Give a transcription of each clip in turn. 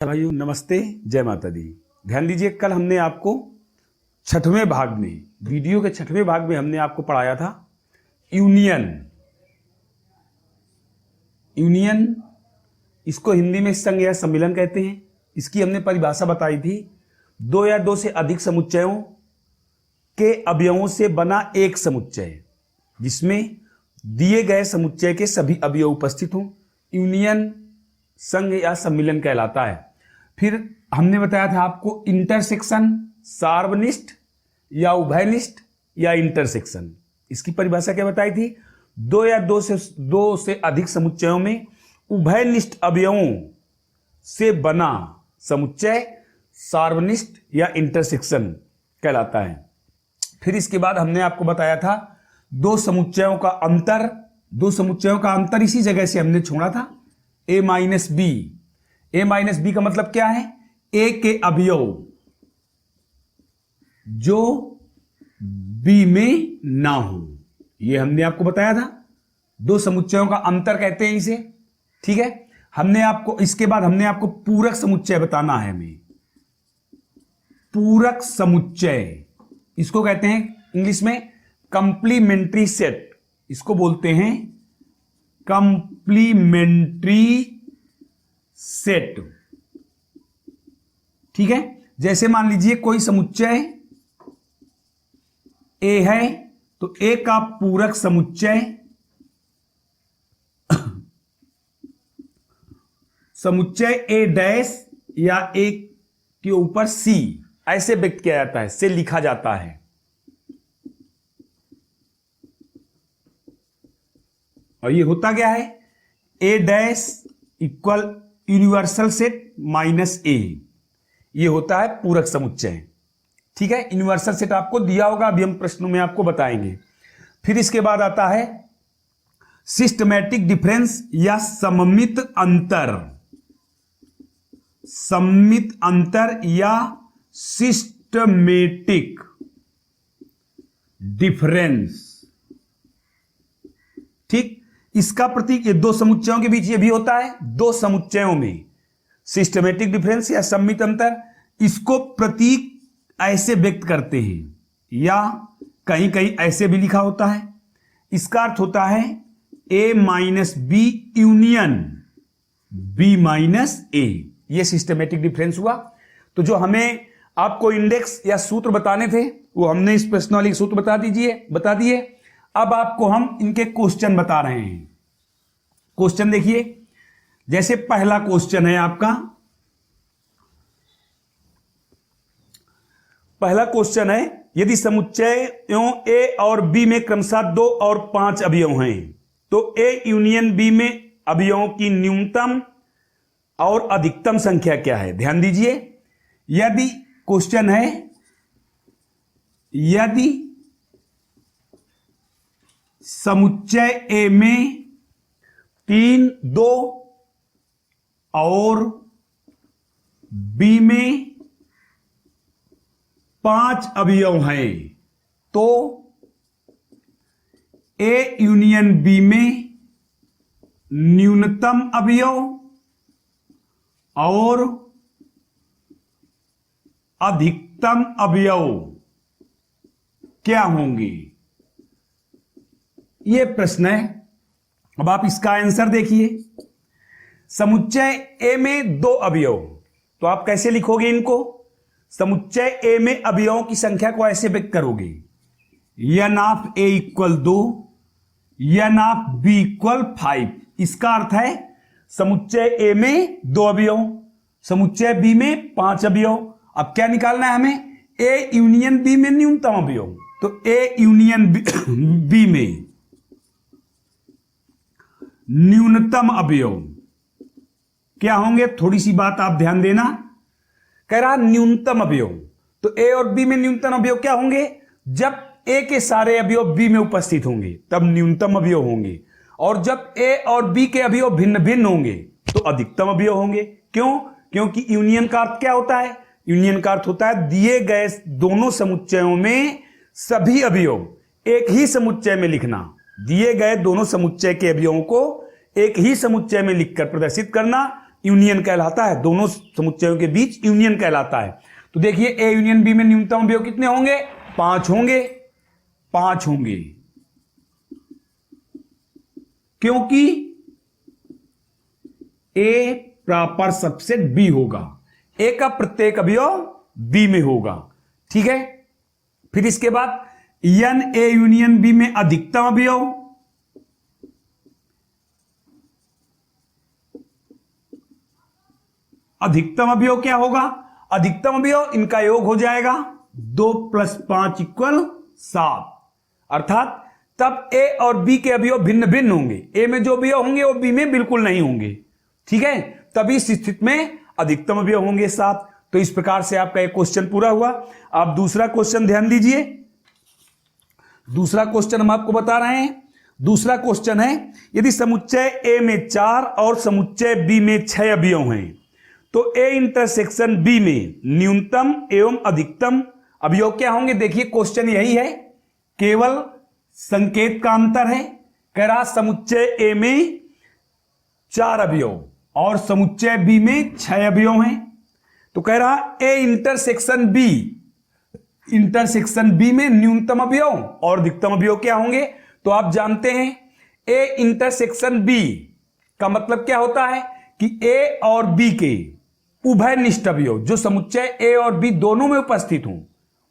भाइयों नमस्ते, जय माता दी। ध्यान दीजिए, कल हमने आपको छठवें भाग में, वीडियो के छठवें भाग में हमने आपको पढ़ाया था यूनियन। यूनियन इसको हिंदी में संघ या सम्मिलन कहते हैं। इसकी हमने परिभाषा बताई थी, दो या दो से अधिक समुच्चयों के अवयवों से बना एक समुच्चय जिसमें दिए गए समुच्चय के सभी अवयव उपस्थित हों, यूनियन संघ या सम्मिलन कहलाता है। फिर हमने बताया था आपको इंटरसेक्शन, सार्वनिष्ठ या उभयनिष्ठ या इंटरसेक्शन। इसकी परिभाषा क्या बताई थी? दो या दो से अधिक समुच्चयों में उभयनिष्ठ अवयवों से बना समुच्चय सार्वनिष्ठ या इंटरसेक्शन कहलाता है। फिर इसके बाद हमने आपको बताया था दो समुच्चयों का अंतर इसी जगह से हमने छोड़ा था, a minus B. A minus B का मतलब क्या है? ए के अवयव जो बी में ना हो, ये हमने आपको बताया था। दो समुच्चयों का अंतर कहते हैं इसे, ठीक है। इसके बाद हमने आपको पूरक समुच्चय बताना है। हमें पूरक समुच्चय इसको कहते हैं इंग्लिश में कंप्लीमेंट्री सेट, इसको बोलते हैं कंप्लीमेंट्री सेट, ठीक है। जैसे मान लीजिए कोई समुच्चय ए है तो ए का पूरक समुच्चय समुच्चय ए डैश या ए के ऊपर सी ऐसे व्यक्त किया जाता है, से लिखा जाता है। और ये होता क्या है? A dash equal universal set minus A, ये होता है पूरक समुच्चय, ठीक है। यूनिवर्सल सेट आपको दिया होगा, अभी हम प्रश्नों में आपको बताएंगे। फिर इसके बाद आता है सिस्टमैटिक डिफरेंस या सममित अंतर। सममित अंतर या सिस्टमेटिक डिफरेंस, ठीक। इसका प्रतीक ये दो समुच्चयों के बीच ये भी होता है, दो समुच्चयों में सिस्टमेटिक डिफरेंस या सम्मित अंतर, इसको प्रतीक ऐसे व्यक्त करते हैं या कहीं कहीं ऐसे भी लिखा होता है। इसका अर्थ होता है A minus B union B minus A, ये सिस्टमेटिक डिफरेंस हुआ। तो जो हमें आपको इंडेक्स या सूत्र बताने थे वो हमने इस प्रश्नावली सूत्र बता दिए। अब आपको हम इनके क्वेश्चन बता रहे हैं। क्वेश्चन देखिए, जैसे पहला क्वेश्चन है आपका, पहला क्वेश्चन है यदि समुच्चयों ए और बी में क्रमशः 2 और 5 अवयव हैं तो ए यूनियन बी में अवयवों की न्यूनतम और अधिकतम संख्या क्या है? ध्यान दीजिए, यदि क्वेश्चन है यदि समुच्चय ए में 3, 2 और बी में 5 अवयव हैं तो ए यूनियन बी में न्यूनतम अवयव और अधिकतम अवयव क्या होंगे? यह प्रश्न है। अब आप इसका आंसर देखिए। समुच्चय ए में 2 अवयव, तो आप कैसे लिखोगे इनको? समुच्चय ए में अवयवों की संख्या को ऐसे व्यक्त करोगे, n of A equal 2, n of B equal 5। इसका अर्थ है समुच्चय ए में 2 अवयव, समुच्चय बी में 5 अवयव। अब क्या निकालना है हमें? ए यूनियन बी में न्यूनतम अवयव, तो ए यूनियन बी में न्यूनतम अवयव क्या होंगे? थोड़ी सी बात आप ध्यान देना। कह रहा न्यूनतम अवयव, तो ए और बी में न्यूनतम अवयव क्या होंगे? जब ए के सारे अवयव बी में उपस्थित होंगे तब न्यूनतम अवयव होंगे, और जब ए और बी के अवयव भिन्न भिन्न होंगे तो अधिकतम अवयव होंगे। क्यों? क्योंकि यूनियन का अर्थ क्या होता है? यूनियन का अर्थ होता है दिए गए दोनों समुच्चयों में सभी अवयव एक ही समुच्चय में लिखना, दिए गए दोनों समुच्चय के अवयवों को एक ही समुच्चय में लिखकर प्रदर्शित करना, यूनियन कहलाता है, दोनों समुच्चयों के बीच यूनियन कहलाता है। तो देखिए ए यूनियन बी में न्यूनतम अवयव कितने होंगे? 5 होंगे, 5 होंगे, क्योंकि ए प्रॉपर सबसेट बी होगा, ए का प्रत्येक अवयव बी में होगा। ठीक है, फिर इसके बाद एन ए यूनियन बी में अधिकतम अवयव, अधिकतम अवयव क्या होगा? अधिकतम अवयव इनका योग हो जाएगा 2 + 5 = 7, अर्थात तब ए और बी के अवयव भिन्न भिन्न होंगे, ए में जो अवयव होंगे वो बी में बिल्कुल नहीं होंगे। ठीक है, तभी इस स्थिति में अधिकतम अवयव होंगे 7। तो इस प्रकार से आपका एक क्वेश्चन पूरा हुआ। आप दूसरा क्वेश्चन ध्यान दीजिए, दूसरा क्वेश्चन हम आपको बता रहे हैं। दूसरा क्वेश्चन है, यदि समुच्चय ए में 4 और समुच्चय बी में 6 अवयव हैं तो ए इंटरसेक्शन बी में न्यूनतम एवं अधिकतम अवयव क्या होंगे? देखिए क्वेश्चन यही है, केवल संकेत का अंतर है। कह रहा समुच्चय ए में 4 अवयव और समुच्चय बी में 6 अवयव हैं, तो कह रहा ए इंटरसेक्शन बी में न्यूनतम अवयव और अधिकतम अवयव क्या होंगे? तो आप जानते हैं ए इंटरसेक्शन बी का मतलब क्या होता है कि ए और बी के उभयनिष्ठ अवयव, जो समुच्चय ए और बी दोनों में उपस्थित हों,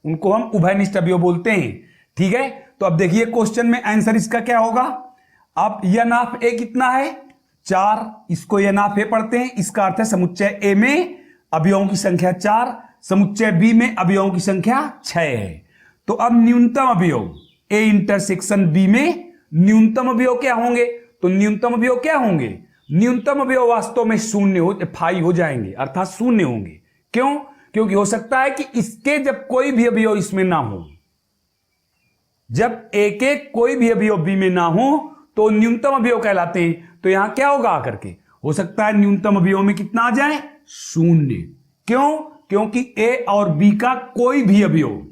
उनको हम उभयनिष्ठ अवयव बोलते हैं। ठीक है, तो अब देखिए क्वेश्चन में आंसर इसका क्या होगा? आप एन ऑफ ए कितना है? 4, इसको एन ऑफ ए पढ़ते हैं, इसका अर्थ है समुच्चय ए में अवयवों की संख्या 4, समुच्चय बी में अवयवों की संख्या 6 है। तो अब न्यूनतम अवयव ए इंटरसेक्शन बी में न्यूनतम अवयव क्या होंगे? तो न्यूनतम अवयव क्या होंगे? न्यूनतम अवयव वास्तव में 0 हो जाएंगे, अर्थात 0 होंगे। क्यों? क्योंकि हो सकता है कि इसके जब कोई भी अवयव इसमें ना हो, जब ए के कोई भी अवयव बी में ना हो तो न्यूनतम अवयव कहलाते हैं। तो यहां क्या होगा आकर के? हो सकता है न्यूनतम अवयव में कितना आ जाए? 0। क्यों? क्योंकि ए और बी का कोई भी अवयव,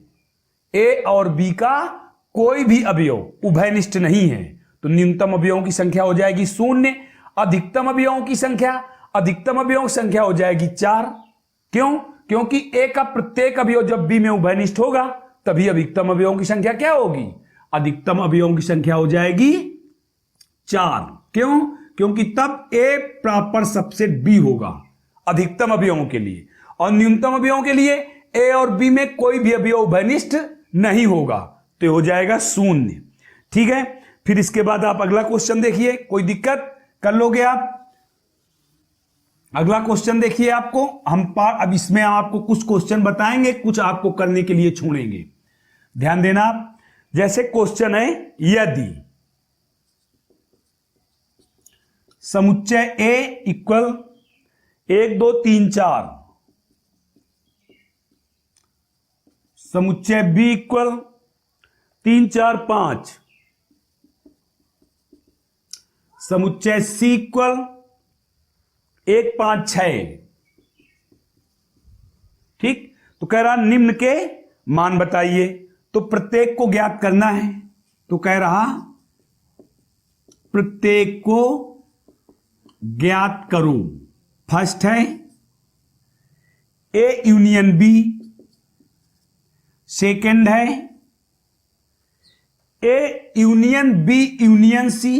ए और बी का कोई भी अवयव उभयनिष्ठ नहीं है, तो न्यूनतम अवयवों की संख्या हो जाएगी 0। अधिकतम अवयवों की संख्या हो जाएगी 4। क्यों? क्योंकि ए का प्रत्येक अवयव जब बी में उभयनिष्ठ होगा तभी अधिकतम अवयवों की संख्या क्या होगी? अधिकतम अवयवों की संख्या हो जाएगी 4। क्यों? क्योंकि तब ए प्रॉपर सबसेट बी होगा अधिकतम अवयवों के लिए, और न्यूनतम अवयवों के लिए ए और बी में कोई भी अवयव उभयनिष्ठ नहीं होगा, तो हो जाएगा 0। ठीक है, फिर इसके बाद आप अगला क्वेश्चन देखिए, कोई दिक्कत कर लोगे आप? अगला क्वेश्चन देखिए, आपको हम अब इसमें आपको कुछ क्वेश्चन बताएंगे, कुछ आपको करने के लिए छोड़ेंगे, ध्यान देना आप। जैसे क्वेश्चन है, यदि समुच्चय ए इक्वल 1 2 3 4, समुच्चय बी इक्वल 3 4 5, समुच्चय सी इक्वल 1 5 6। ठीक, तो कह रहा निम्न के मान बताइए, तो प्रत्येक को ज्ञात करना है। तो कह रहा प्रत्येक को ज्ञात करो। फर्स्ट है ए यूनियन बी, सेकेंड है A union B union C,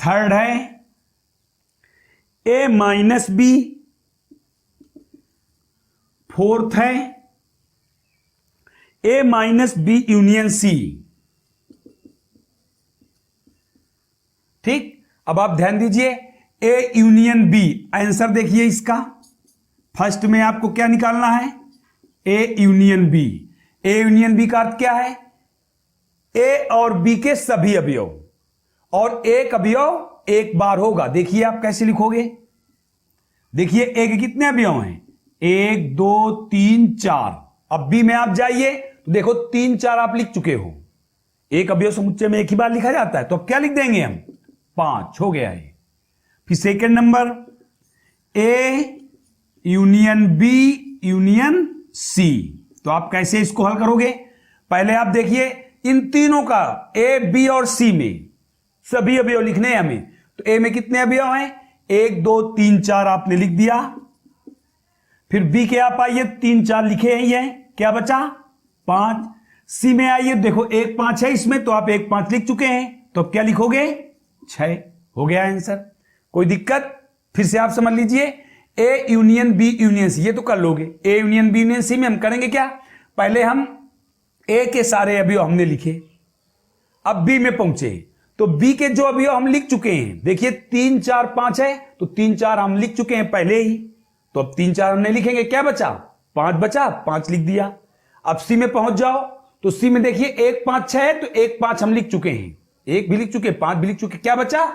third है ए माइनस बी, फोर्थ है A minus B union C. ठीक, अब आप ध्यान दीजिए, ए यूनियन बी, आंसर देखिए इसका। फर्स्ट में आपको क्या निकालना है? A union B. A union B का अर्थ क्या है? ए और बी के सभी अवयव, और एक अवयव एक बार होगा। देखिए आप कैसे लिखोगे, देखिए ए के कितने अवयव हैं? 1 2 3 4। अब बी में आप जाइए तो देखो 3 4 आप लिख चुके हो, एक अवयव समुच्चय में एक ही बार लिखा जाता है, तो अब क्या लिख देंगे हम? 5 हो गया है। फिर second number A union B union C, तो आप कैसे इसको हल करोगे? पहले आप देखिए इन तीनों का, ए बी और सी में सभी अवयव लिखने हैं हमें। तो ए में कितने अवयव हैं? 1 2 3 4 आपने लिख दिया। फिर बी के आप आइए, 3 4 लिखे ही हैं, क्या बचा 5। सी में आइए, देखो 1 5 है इसमें, तो आप 1 5 लिख चुके हैं, तो अब क्या लिखोगे 6। हो गया आंसर। कोई दिक्कत? फिर से आप समझ लीजिए, A union B union C, ये तो कर लोगे। A union B union C में हम करेंगे क्या, पहले हम ए के सारे अवयव हमने लिखे, अब बी में पहुंचे तो बी के जो अवयव हम लिख चुके हैं, देखिए 3 4 5 है, तो 3 4 हम लिख चुके हैं पहले ही, तो अब 3 4 हम नहीं लिखेंगे, क्या बचा 5 बचा, 5 लिख दिया। अब सी में पहुंच जाओ, तो सी में देखिए 1 5 6 है, तो 1 5 हम लिख चुके हैं, 1 भी लिख चुके, 5 भी लिख चुके, क्या बचा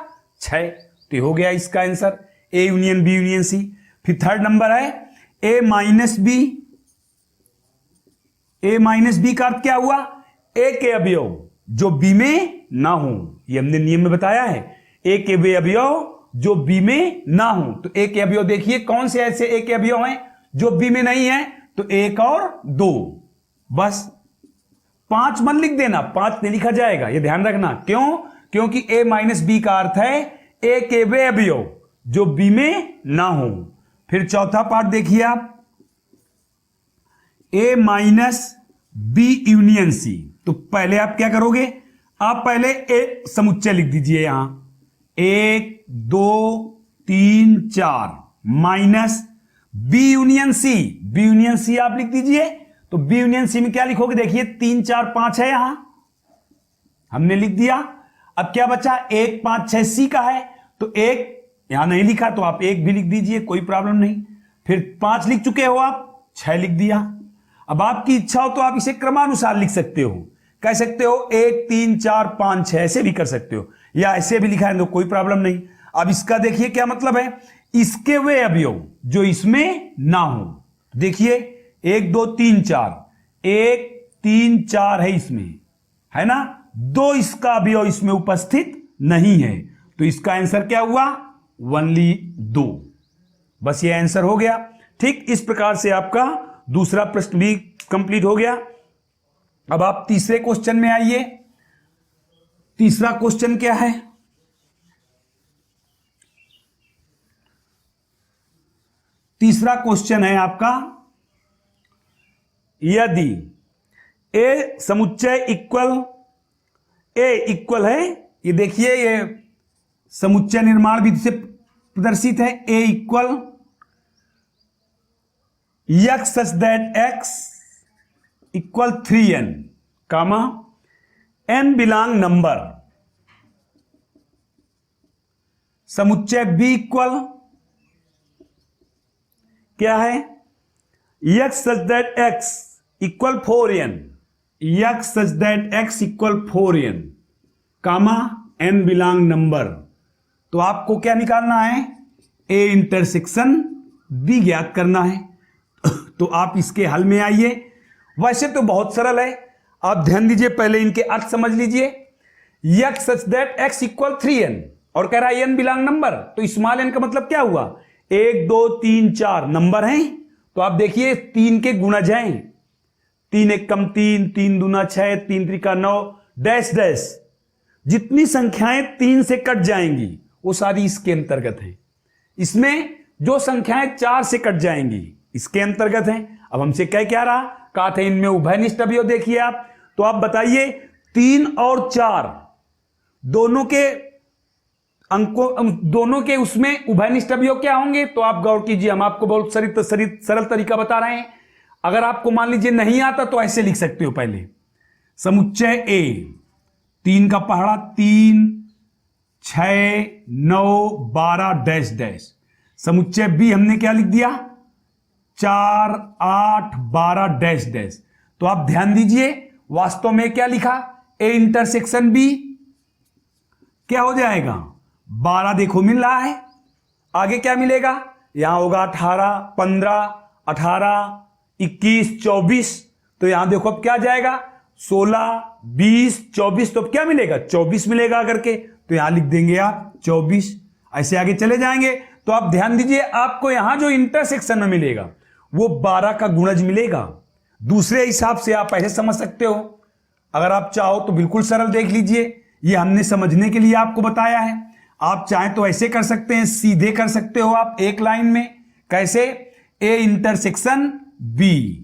6। तो हो गया इसका answer A union B union C. फिर थर्ड नंबर है A minus B. A minus B का अर्थ क्या हुआ, ए के अवयव जो बी में ना हो, ये हमने नियम में बताया है, ए के वे अवयव जो बी में ना हो। तो ए के अवयव देखिए कौन से ऐसे ए के अवयव हैं जो बी में नहीं है, तो 1 और 2, बस 5 मत लिख देना, 5 नहीं लिखा जाएगा, ये ध्यान रखना। क्यों? क्योंकि ए माइनस बी का अर्थ है ए के वे अवयव जो बी में ना हो। फिर चौथा पार्ट देखिए आप, ए माइनस बी यूनियन सी। तो पहले आप क्या करोगे, आप पहले ए समुच्चय लिख दीजिए यहां, 1 2 3 4 minus B union C. B union C आप लिख दीजिए, तो बी यूनियन सी में क्या लिखोगे, देखिए 3 4 5 है, यहां हमने लिख दिया। अब क्या बचा, 1 5 6 सी का है, तो 1 यहां नहीं लिखा, तो आप 1 भी लिख दीजिए, कोई प्रॉब्लम नहीं। फिर 5 लिख चुके हो आप, 6 लिख दिया। अब आपकी इच्छा हो तो आप इसे क्रमानुसार लिख सकते हो, कह सकते हो 1 3 4 5 6, ऐसे भी कर सकते हो, या ऐसे भी लिखा है तो कोई प्रॉब्लम नहीं। अब इसका देखिए क्या मतलब है, इसके वे अवयव जो इसमें ना हो, देखिए 1 2 3 4, 1 3 4 है इसमें, है ना, 2 इसका अवयव इसमें उपस्थित नहीं है, तो इसका आंसर क्या हुआ, ओनली 2। बस ये आंसर हो गया। ठीक इस प्रकार से आपका दूसरा प्रश्न भी कंप्लीट हो गया। अब आप तीसरे क्वेश्चन में आइए। तीसरा क्वेश्चन क्या है, तीसरा क्वेश्चन है आपका, यदि ए समुच्चय इक्वल, ए इक्वल है, ये देखिए ये समुच्चय निर्माण विधि से प्रदर्शित है, A equal x such that x equal 3n, comma n belong number, समुच्चय b इक्वल क्या है, x such that x equal 4n, x such that x equal 4n, comma n belong number. तो आपको क्या निकालना है, a इंटरसेक्शन b ज्ञात करना है। तो आप इसके हल में आइए। वैसे तो बहुत सरल है, आप ध्यान दीजिए, पहले इनके अर्थ समझ लीजिए। x such that x equal 3n और कह रहा है n बिलोंग नंबर, तो स्मॉल n का मतलब क्या हुआ, 1 2 3 4 नंबर हैं, तो आप देखिए 3 के गुणज हैं, 3 1 कम 3, 3 दूना 6, 3 त्रिका 9, डैश डैश, जितनी संख्याएं 3 से कट जाएंगी वो सारी इसके अंतर्गत हैं। इसमें जो संख्याएं 4 से कट जाएंगी इसके अंतर्गत हैं। अब हमसे क्या रहा, कहा था इनमें उभयनिष्ठ अवयव देखिए आप, तो आप बताइए 3 और 4 दोनों के अंकों, दोनों के उसमें उभयनिष्ठ अवयव क्या होंगे, तो आप गौर कीजिए, हम आपको बहुत सरल तरीका बता रहे हैं। अगर आपको मान लीजिए नहीं आता तो ऐसे लिख सकते हो, पहले समुच्चय ए 3 का पहाड़ा 3 6 9 12 डैश डैश, समुच्चय बी हमने क्या लिख दिया 4 8 12 डैश डैश। तो आप ध्यान दीजिए, वास्तव में क्या लिखा, ए इंटरसेक्शन बी क्या हो जाएगा 12, देखो मिल रहा है, आगे क्या मिलेगा, यहां होगा 18 15 18 21 24, तो यहां देखो अब क्या जाएगा 16 20 24, तो अब क्या मिलेगा 24 मिलेगा करके, तो यहां लिख देंगे आप 24। ऐसे आगे चले जाएंगे, तो आप ध्यान दीजिए, आपको यहां जो इंटरसेक्शन में मिलेगा वो 12 का गुणज मिलेगा। दूसरे हिसाब से आप ऐसे समझ सकते हो, अगर आप चाहो तो बिल्कुल सरल देख लीजिए, ये हमने समझने के लिए आपको बताया है। आप चाहें तो ऐसे कर सकते हैं, सीधे कर सकते हो आप एक लाइन में। कैसे? ए इंटरसेक्शन बी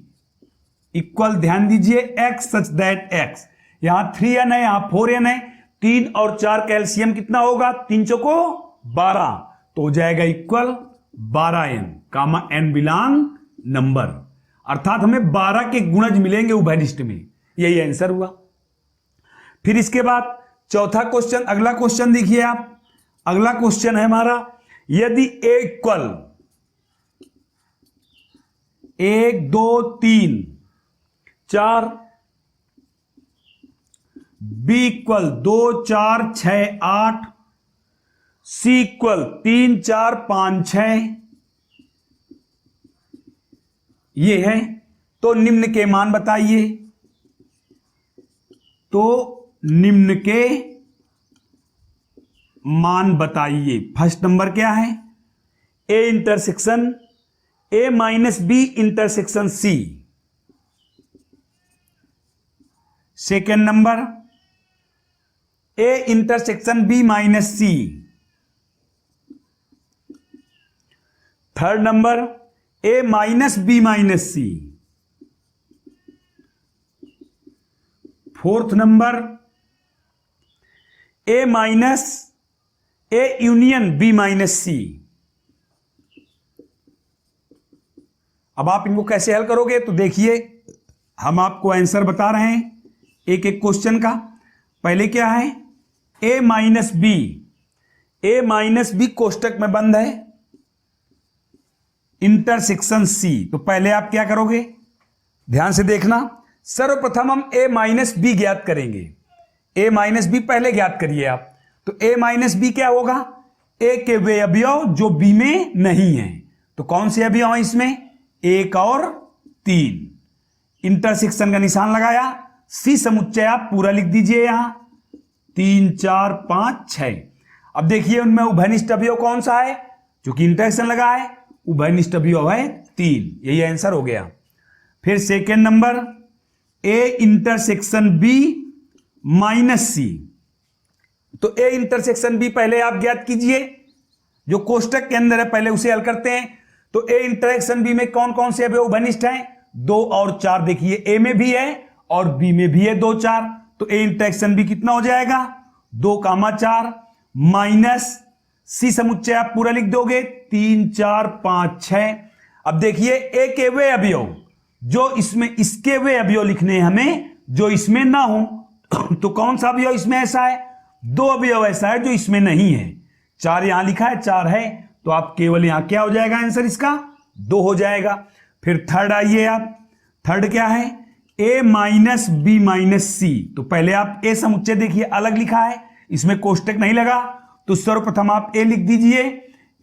इक्वल, ध्यान दीजिए, एक्स सच दैट एक्स, यहां 3n है, यहां 4n है, 3 और 4 कैल्शियम कितना होगा? 3 चौको 12, तो हो जाएगा इक्वल 12n कामा n बिलोंग नंबर, अर्थात हमें 12 के गुणज मिलेंगे उभयनिष्ठ में। यही आंसर हुआ। फिर इसके बाद चौथा क्वेश्चन, अगला क्वेश्चन देखिए आप। अगला क्वेश्चन है हमारा, यदि ए इक्वल 1 2 3 4, बी इक्वल 2 4 6 8, सी इक्वल 3 4 5 6, ये है, तो निम्न के मान बताइए। तो निम्न के मान बताइए। फर्स्ट नंबर क्या है? A intersection A minus B intersection C. Second number A intersection B minus C. Third number A minus B minus C. Fourth number A minus A union B minus C. अब आप इनको कैसे हल करोगे? तो देखिए, हम आपको आंसर बता रहे हैं एक एक क्वेश्चन का। पहले क्या है? A minus B. A minus B कोष्टक में बंद है, इंटरसेक्शन सी। तो पहले आप क्या करोगे? ध्यान से देखना। सर्वप्रथम हम ए माइनस बी ज्ञात करेंगे। ए माइनस बी पहले ज्ञात करिए आप। तो ए माइनस बी क्या होगा? ए के वे अवयव जो बी में नहीं है। तो कौन से अवयव हैं इसमें? 1 और 3। इंटरसेक्शन का निशान लगाया। सी समुच्चय आप पूरा लिख दीजिए यहां, 3 4 5 6। अब देखिए उनमें उभयनिष्ठ अवयव कौन सा है? जो कि इंटरसेक्शन लगा है, उभयनिष्ठ अवयव है 3। यही आंसर हो गया। फिर second number A intersection B minus C. तो ए इंटरसेक्शन बी पहले आप ज्ञात कीजिए, जो कोष्टक के अंदर है पहले उसे हल करते हैं। तो ए इंटरसेक्शन बी में कौन कौन से अवयव उभयनिष्ठ हैं? 2 और 4। देखिए ए में भी है और बी में भी है 2 4। तो ए इंटरसेक्शन बी कितना हो जाएगा? 2 4 माइनस सी समुच्चय आप पूरा लिख दोगे, 3 4 5 6। अब देखिए ए के वे अवयव जो इसमें, इसके वे अवयव लिखने हैं हमें जो इसमें ना हो। तो कौन सा अवयव इसमें ऐसा है? 2 अवयव ऐसा है जो इसमें नहीं है। 4 यहां लिखा है, 4 है, तो आप केवल यहां क्या हो जाएगा आंसर इसका? 2 हो जाएगा। फिर थर्ड आइए आप। थर्ड क्या है? A minus B minus C. तो पहले आप ए समुच्चय देखिए अलग लिखा है, इसमें कोष्टक नहीं लगा। तो सर्वप्रथम आप ए लिख दीजिए,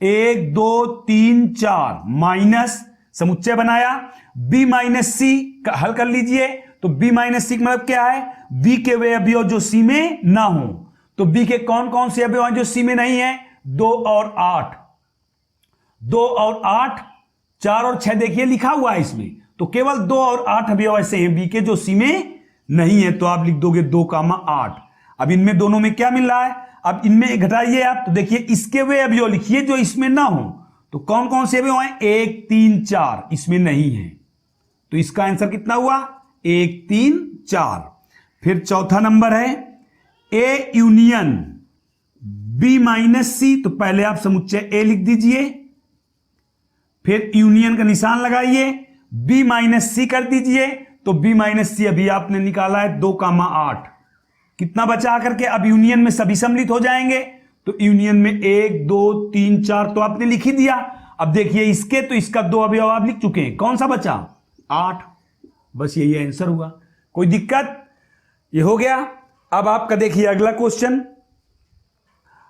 1 2 3 4 माइनस समुच्चय बनाया, बी माइनस सी हल कर लीजिए। तो बी माइनस सी मतलब क्या है? बी के वे अवयव जो सी में ना हो। तो बी के कौन कौन से अवयव हैं जो सी में नहीं है? 2 और 8। 2 और 8, 4 और 6 देखिए लिखा हुआ है इसमें। तो केवल 2 और 8 अवयव ऐसे हैं बी के जो सी में नहीं है। तो आप लिख दोगे 2 8। अब इनमें दोनों में क्या मिल रहा है? अब इनमें घटाइए आप। तो देखिए इसके वे अवयव लिखिए जो इसमें ना हो। तो कौन कौन से अवयव हैं? 1 3 4 इसमें नहीं है। तो इसका आंसर कितना हुआ? 1 3 4। फिर चौथा नंबर है A union B minus C. तो पहले आप समुच्चय ए लिख दीजिए, फिर यूनियन का निशान लगाइए, बी माइनस सी कर दीजिए। तो बी माइनस सी अभी आपने निकाला है 2 8। कितना बचा करके? अब यूनियन में सभी सम्मिलित हो जाएंगे। तो यूनियन में 1 2 3 4 तो आपने लिख ही दिया। अब देखिए इसके, तो इसका 2 अवयव आप लिख चुके हैं, कौन सा बचा? 8। बस यही आंसर हुआ। कोई दिक्कत? ये हो गया। अब आपका देखिए अगला क्वेश्चन।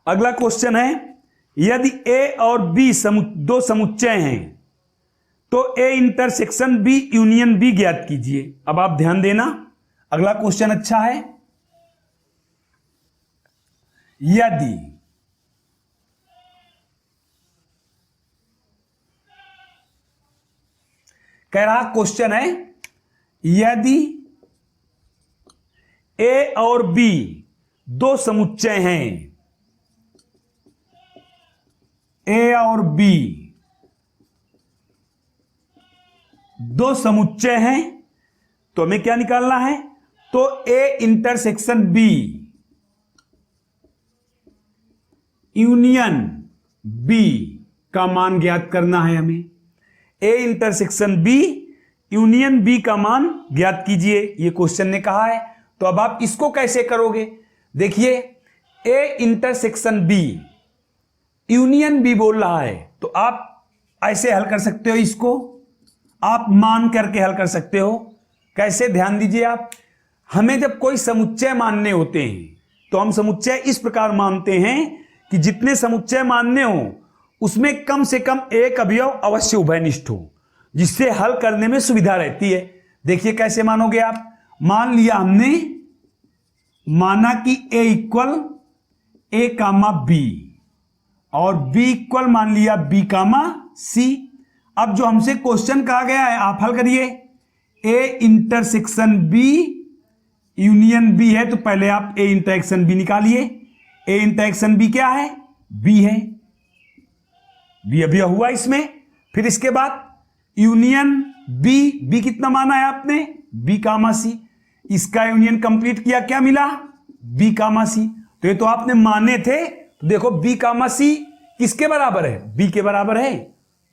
अगला क्वेश्चन है, यदि ए और बी दो समुच्चय हैं तो A intersection B union B ज्ञात कीजिए। अब आप ध्यान देना, अगला क्वेश्चन अच्छा है। यदि कह रहा क्वेश्चन है, यदि ए और बी दो समुच्चय हैं ए और बी दो समुच्चय हैं, तो हमें क्या निकालना है? तो A intersection B union B का मान ज्ञात करना है हमें। A intersection B union B का मान ज्ञात कीजिए, ये क्वेश्चन ने कहा है। तो अब आप इसको कैसे करोगे? देखिए, A intersection B union B बोल रहा है, तो आप ऐसे हल कर सकते हो, इसको आप मान करके हल कर सकते हो। कैसे? ध्यान दीजिए आप। हमें जब कोई समुच्चय मानने होते हैं तो हम समुच्चय इस प्रकार मानते हैं कि जितने समुच्चय मानने हो उसमें कम से कम एक अवयव अवश्य उभयनिष्ठ हो, जिससे हल करने में सुविधा रहती है। देखिए कैसे मानोगे आप। मान लिया हमने, माना कि ए इक्वल ए कामा बी और बी इक्वल मान लिया बी कामा सी। अब जो हमसे क्वेश्चन कहा गया है आप हल करिए। A intersection B union B है, तो पहले आप ए इंटरसेक्शन बी निकालिए। ए इंटरसेक्शन बी क्या है? बी है, बी अभी हुआ इसमें। फिर इसके बाद यूनियन बी, बी कितना माना है आपने? बी कामा सी। इसका यूनियन कंप्लीट किया, क्या मिला? बी कामा सी। तो ये तो आपने माने थे, तो देखो बी कामा सी किसके बराबर है? बी के बराबर है।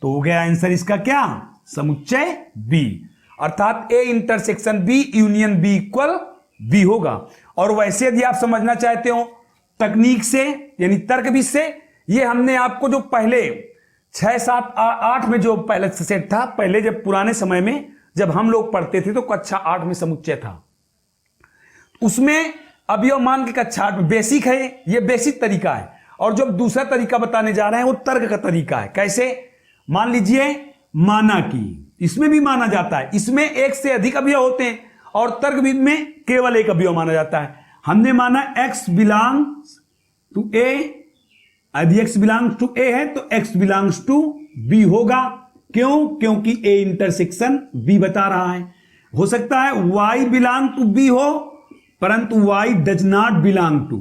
तो हो गया आंसर इसका क्या? समुच्चय बी, अर्थात A intersection B union B equal B होगा। और वैसे यदि आप समझना चाहते हो तकनीक से यानी तर्क भी से, ये हमने आपको जो पहले 6, 7, 8 में जो पहले सेट था, पहले जब पुराने समय में जब हम लोग पढ़ते थे तो कक्षा 8 में समुच्चय था, उसमें अवयव मान के कक्षा 8 में बेसिक है, ये बेसिक तरीका है। और जो दूसरा तरीका बताने जा रहे हैं वो तर्क का तरीका है। कैसे? मान लीजिए माना कि इसमें भी माना जाता है, इसमें एक से अधिक अवयव होते हैं और तर्क में केवल एक अवयव माना जाता है। हमने माना x बिलोंग्स टू ए, यदि x बिलोंग्स टू ए है तो x बिलोंग्स टू b होगा। क्यों? क्योंकि a इंटरसेक्शन b बता रहा है। हो सकता है y बिलोंग टू b हो, परंतु y does not belong to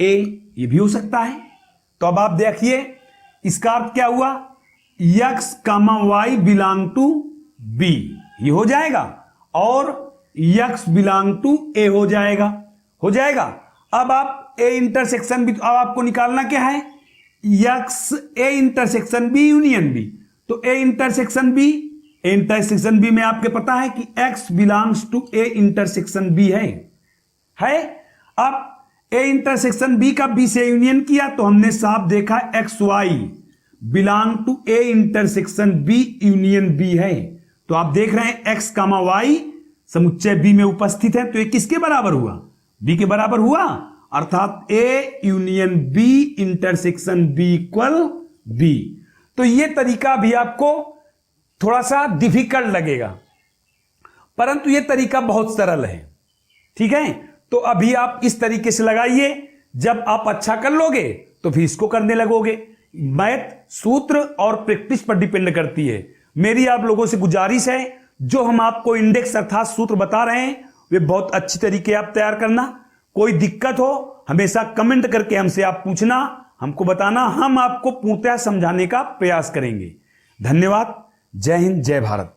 a, ये भी हो सकता है। तो अब आप देखिए इसका अर्थ क्या हुआ? x comma y belong to b, ये हो जाएगा, और x बिलोंग टू a हो जाएगा, हो जाएगा। अब आप a इंटरसेक्शन b, तो अब आपको निकालना क्या है? x a intersection b union b। तो a intersection b, a intersection b में आपके पता है कि x belongs to a intersection b है। अब a इंटरसेक्शन b का b से यूनियन किया तो हमने साफ देखा x y belong to A intersection B union B है। तो आप देख रहे हैं x कामा y समुच्चय बी में उपस्थित है, तो ये किसके बराबर हुआ? बी के बराबर हुआ, अर्थात A union B intersection B equal B. तो ये तरीका भी आपको थोड़ा सा डिफिकल्ट लगेगा, परंतु ये तरीका बहुत सरल है। ठीक है, तो अभी आप इस तरीके से लगाइए, जब आप अच्छा कर लोगे तो फिर इसको करने लगोगे। मैथ सूत्र और प्रैक्टिस पर डिपेंड करती है। मेरी आप लोगों से गुजारिश है, जो हम आपको इंडेक्स अर्थात सूत्र बता रहे हैं वे बहुत अच्छी तरीके आप तैयार करना। कोई दिक्कत हो हमेशा कमेंट करके हमसे आप पूछना, हमको बताना, हम आपको पूर्णतः समझाने का प्रयास करेंगे। धन्यवाद। जय हिंद, जय भारत।